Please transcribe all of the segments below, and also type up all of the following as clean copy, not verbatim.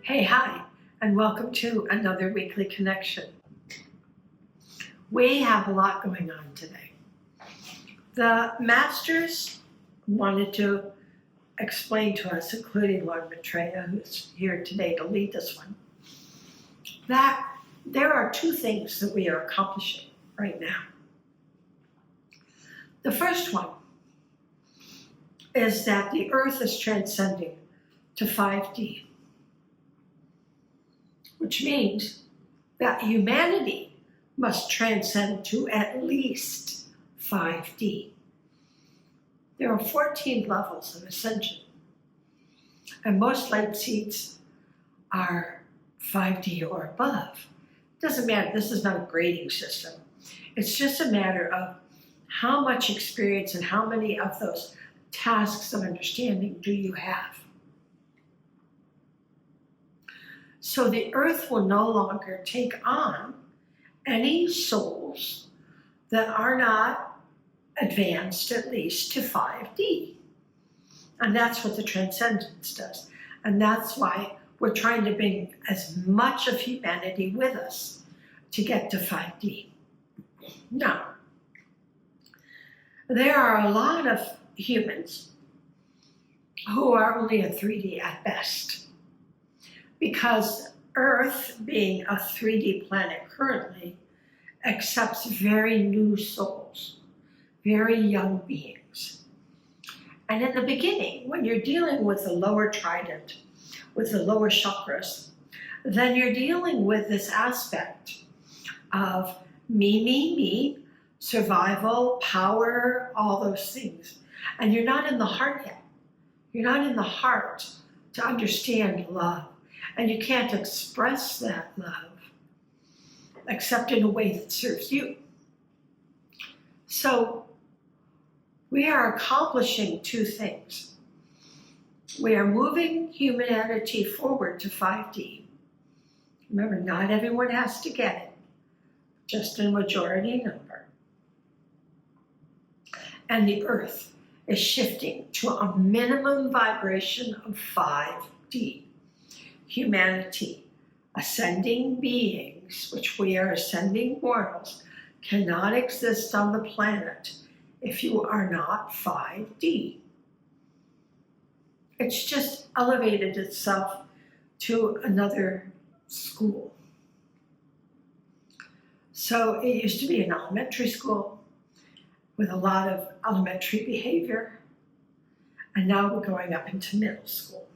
Hey, hi, and welcome to another weekly connection. We have a lot going on today. The masters wanted to explain to us, including Lord Maitreya, who's here today to lead this one, that there are two things that we are accomplishing right now. The first one is that the Earth is transcending to 5D, which means that humanity must transcend to at least 5D. There are 14 levels of ascension, and most light seeds are 5D or above. It doesn't matter, this is not a grading system. It's just a matter of how much experience and how many of those tasks of understanding do you have. So the Earth will no longer take on any souls that are not advanced at least to 5D. And that's what the transcendence does. And that's why we're trying to bring as much of humanity with us to get to 5D. Now, there are a lot of humans who are only at 3D at best, because Earth, being a 3D planet currently, accepts very new souls, very young beings. And in the beginning, when you're dealing with the lower trident, with the lower chakras, then you're dealing with this aspect of me, survival, power, all those things. And you're not in the heart yet. You're not in the heart to understand love. And you can't express that love except in a way that serves you. So we are accomplishing two things. We are moving humanity forward to 5D. Remember, not everyone has to get it, just a majority number. And the Earth is shifting to a minimum vibration of 5D. Humanity, ascending beings, which we are ascending mortals, cannot exist on the planet if you are not 5D. It's just elevated itself to another school. So it used to be an elementary school with a lot of elementary behavior, and now we're going up into middle school.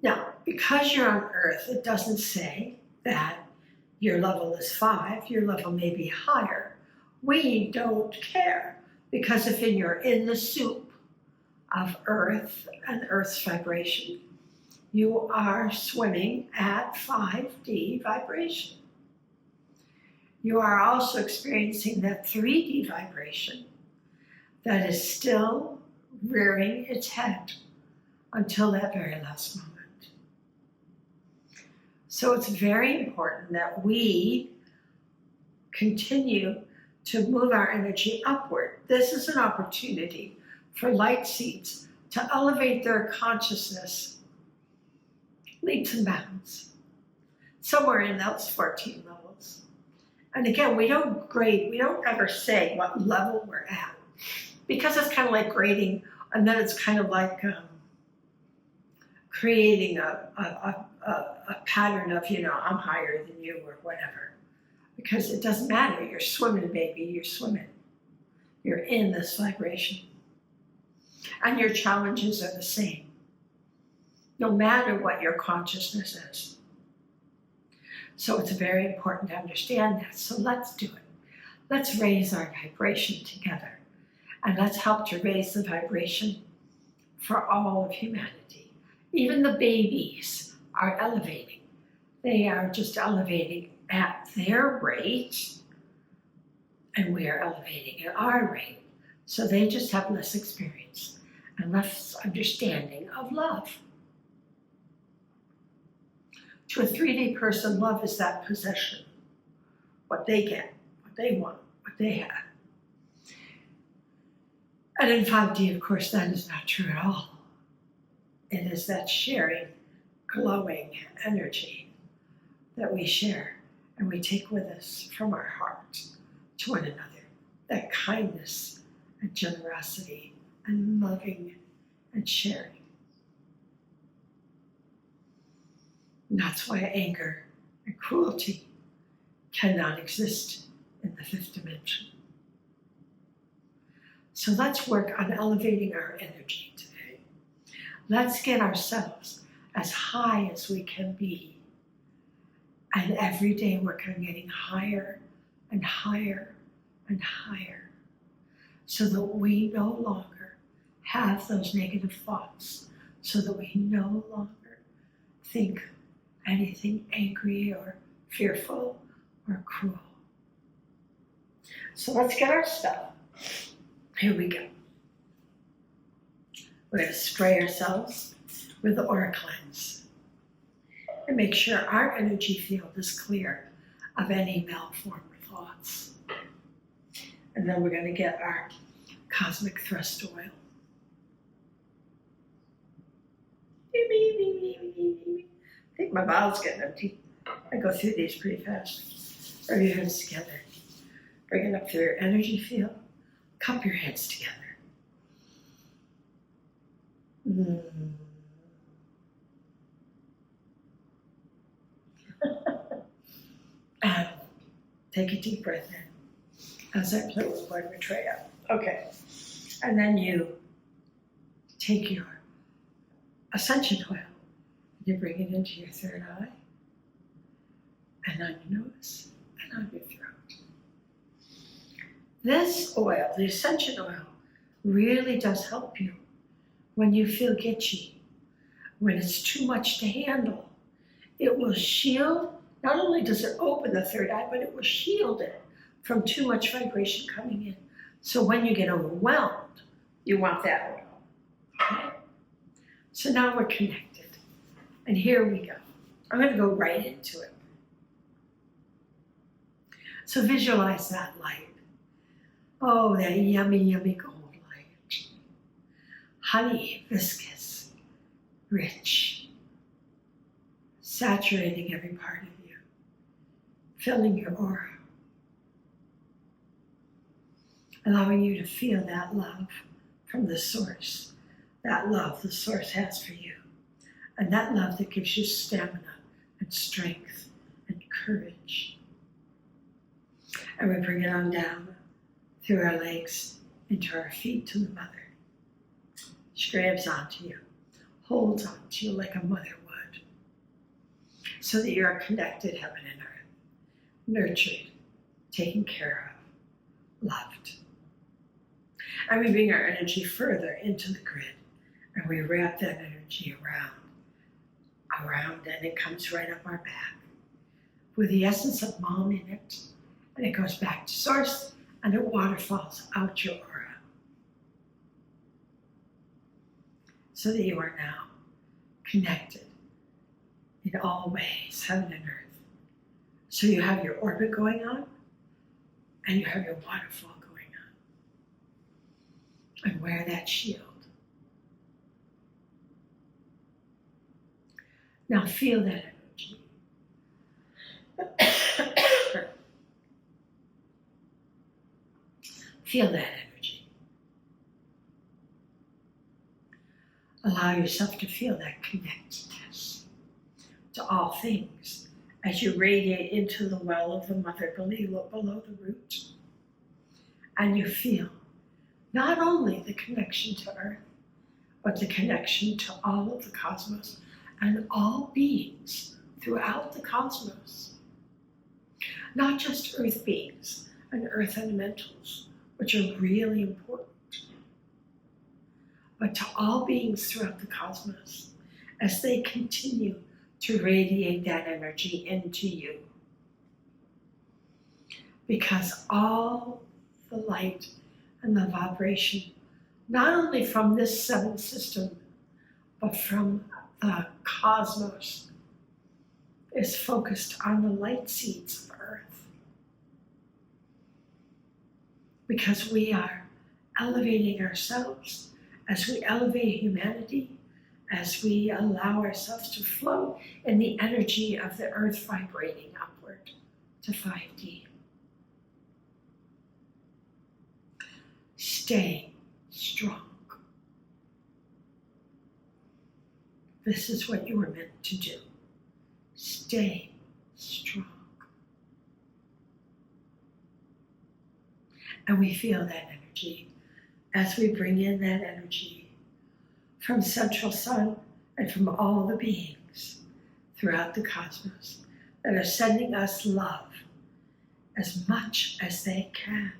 Now, because you're on Earth, it doesn't say that your level is 5, your level may be higher. We don't care, because if you're in the soup of Earth and Earth's vibration, you are swimming at 5D vibration. You are also experiencing that 3D vibration that is still rearing its head until that very last moment. So it's very important that we continue to move our energy upward. This is an opportunity for light seeds to elevate their consciousness leaps and bounds, somewhere in those 14 levels. And again, we don't grade, we don't ever say what level we're at, because it's kind of like grading, and then it's kind of like creating a pattern of, I'm higher than you or whatever. Because it doesn't matter, you're swimming, baby, you're swimming. You're in this vibration. And your challenges are the same, no matter what your consciousness is. So it's very important to understand that. So let's do it. Let's raise our vibration together. And let's help to raise the vibration for all of humanity. Even the babies are elevating. They are just elevating at their rate, and we are elevating at our rate. So they just have less experience and less understanding of love. To a 3D person, love is that possession, what they get, what they want, what they have. And in 5D, of course, that is not true at all. It is that sharing, glowing energy that we share and we take with us from our heart to one another. That kindness and generosity and loving and sharing. And that's why anger and cruelty cannot exist in the fifth dimension. So let's work on elevating our energy today. Let's get ourselves as high as we can be. And every day work on getting higher and higher and higher, so that we no longer have those negative thoughts, so that we no longer think anything angry or fearful or cruel. So let's get our stuff. Here we go. We're going to spray ourselves with the aura cleanse and make sure our energy field is clear of any malformed thoughts. And then we're going to get our cosmic thrust oil. I think my bottle's getting empty. I go through these pretty fast. Rub your hands together. Bring it up through your energy field. Cup your hands together. And take a deep breath in as I play with Lord Maitreya. Okay. And then you take your ascension oil. You bring it into your third eye, and on your nose, and on your throat. This oil, the ascension oil, really does help you when you feel gitchy, when it's too much to handle. It will shield, not only does it open the third eye, but it will shield it from too much vibration coming in. So when you get overwhelmed, you want that oil. Okay? So now we're connected. And here we go. I'm going to go right into it. So visualize that light. Oh, that yummy, yummy gold light. Honey, viscous, rich, saturating every part of you, filling your aura, allowing you to feel that love from the source, that love the source has for you. And that love that gives you stamina and strength and courage. And we bring it on down through our legs into our feet to the mother. She grabs onto you, holds onto you like a mother would, so that you are connected, heaven and earth, nurtured, taken care of, loved. And we bring our energy further into the grid, and we wrap that energy around, and it comes right up our back with the essence of mom in it, and it goes back to source, and it waterfalls out your aura, so that you are now connected in all ways, heaven and earth. So you have your orbit going on, and you have your waterfall going on, and wear that shield. Now feel that energy. Feel that energy. Allow yourself to feel that connectedness to all things as you radiate into the well of the mother below the root. And you feel not only the connection to earth, but the connection to all of the cosmos and all beings throughout the cosmos. Not just earth beings and earth elementals, which are really important, but to all beings throughout the cosmos as they continue to radiate that energy into you. Because all the light and the vibration, not only from this seventh system, but from the cosmos, is focused on the light seeds of earth. Because we are elevating ourselves as we elevate humanity, as we allow ourselves to float in the energy of the earth vibrating upward to 5D. Stay strong. This is what you were meant to do. Stay strong. And we feel that energy as we bring in that energy from Central Sun and from all the beings throughout the cosmos that are sending us love as much as they can.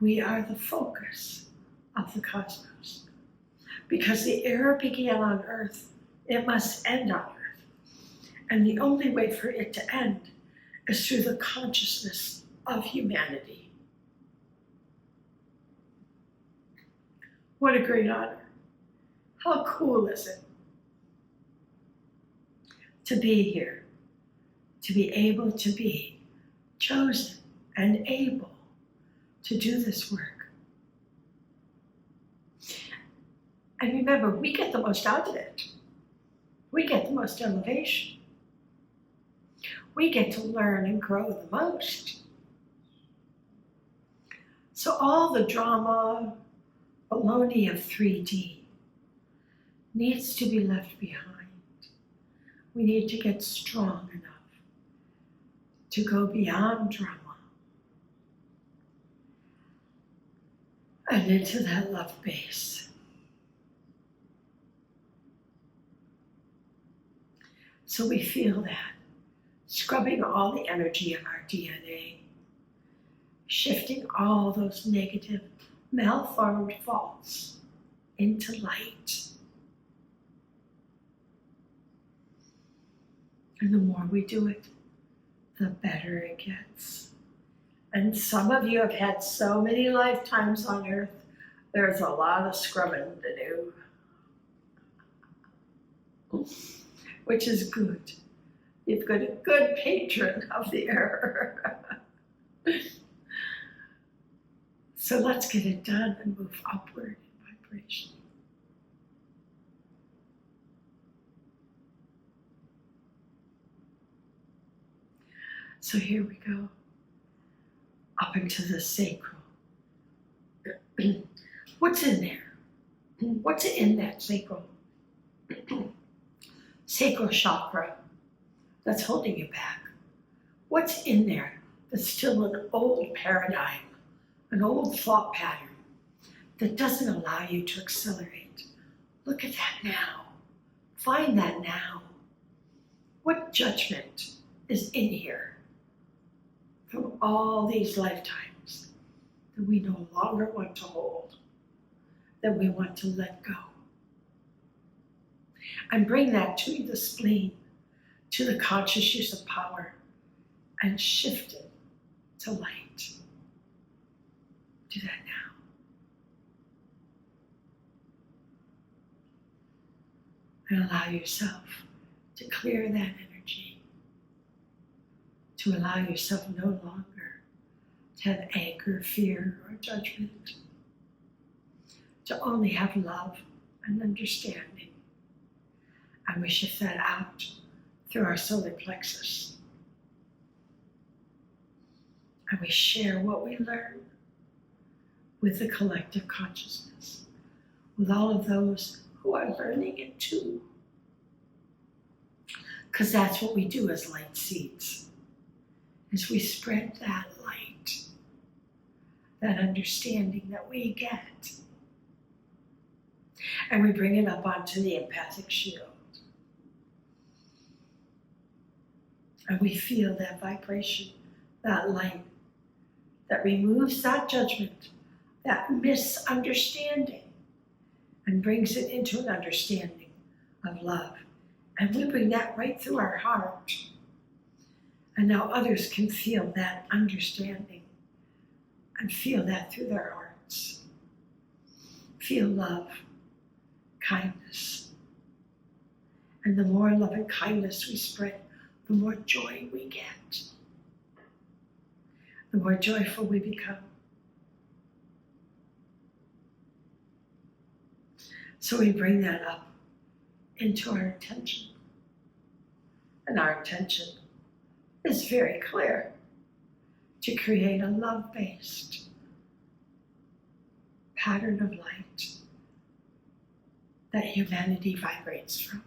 We are the focus of the cosmos. Because the era began on Earth, it must end on Earth. And the only way for it to end is through the consciousness of humanity. What a great honor. How cool is it to be here, to be able to be chosen and able to do this work. And remember, we get the most out of it. We get the most elevation. We get to learn and grow the most. So all the drama, baloney of 3D needs to be left behind. We need to get strong enough to go beyond drama and into that love base. So we feel that, scrubbing all the energy of our DNA, shifting all those negative, malformed faults into light. And the more we do it, the better it gets. And some of you have had so many lifetimes on Earth, there's a lot of scrubbing to do. Which is good. You've got a good patron of the air. So let's get it done and move upward in vibration. So here we go, up into the sacral. What's in there? What's in that sacral? Sacral chakra that's holding you back. What's in there that's still an old paradigm, an old thought pattern that doesn't allow you to accelerate? Look at that now. Find that now. What judgment is in here from all these lifetimes that we no longer want to hold, that we want to let go? And bring that to the spleen, to the conscious use of power, and shift it to light. Do that now. And allow yourself to clear that energy, to allow yourself no longer to have anger, fear, or judgment, to only have love and understanding. And we shift that out through our solar plexus. And we share what we learn with the collective consciousness, with all of those who are learning it too. Because that's what we do as light seeds, is we spread that light, that understanding that we get, and we bring it up onto the empathic shield. And we feel that vibration, that light, that removes that judgment, that misunderstanding, and brings it into an understanding of love. And we bring that right through our heart. And now others can feel that understanding and feel that through their hearts. Feel love, kindness. And the more love and kindness we spread, the more joy we get, the more joyful we become. So we bring that up into our intention. And our intention is very clear: to create a love-based pattern of light that humanity vibrates from,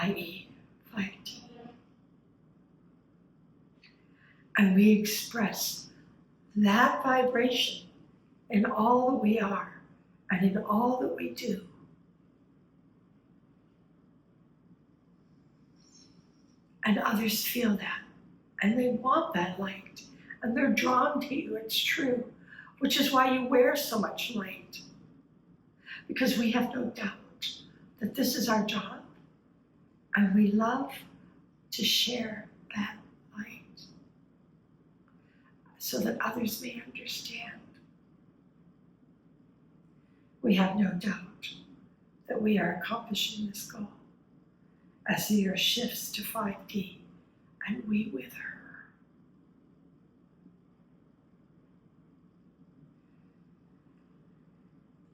i.e. 5D. And we express that vibration in all that we are and in all that we do. And others feel that, and they want that light, and they're drawn to you, it's true, which is why you wear so much light. Because we have no doubt that this is our job, and we love to share that light so that others may understand. We have no doubt that we are accomplishing this goal as the year shifts to 5D, and we with her.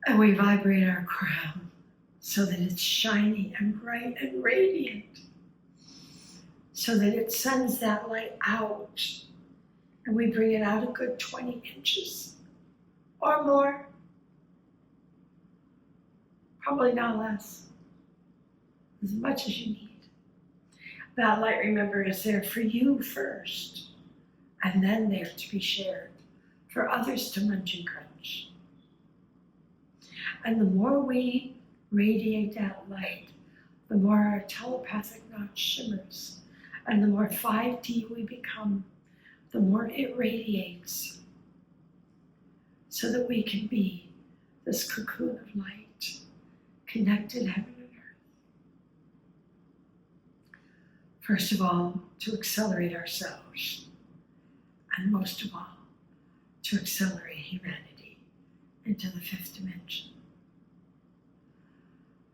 And we vibrate our crown so that it's shiny and bright and radiant, so that it sends that light out, and we bring it out a good 20 inches or more, probably not less, as much as you need. That light, remember, is there for you first, and then there to be shared for others to munch and crunch. And the more we radiate that light, the more our telepathic knot shimmers, and the more 5D we become, the more it radiates, so that we can be this cocoon of light, connected heaven and earth. First of all, to accelerate ourselves, and most of all, to accelerate humanity into the 5th dimension.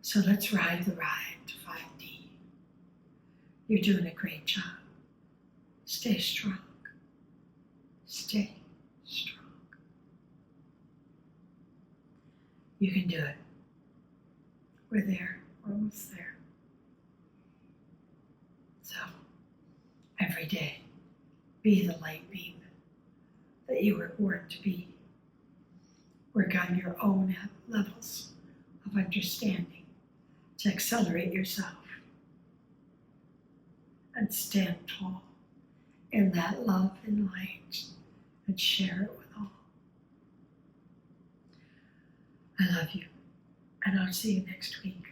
So let's ride the ride to 5D. You're doing a great job. Stay strong. Stay strong. You can do it. We're there. We're almost there. So, every day, be the light beam that you were born to be. Work on your own levels of understanding to accelerate yourself and stand tall in that love and light and share it with all. I love you, and I'll see you next week.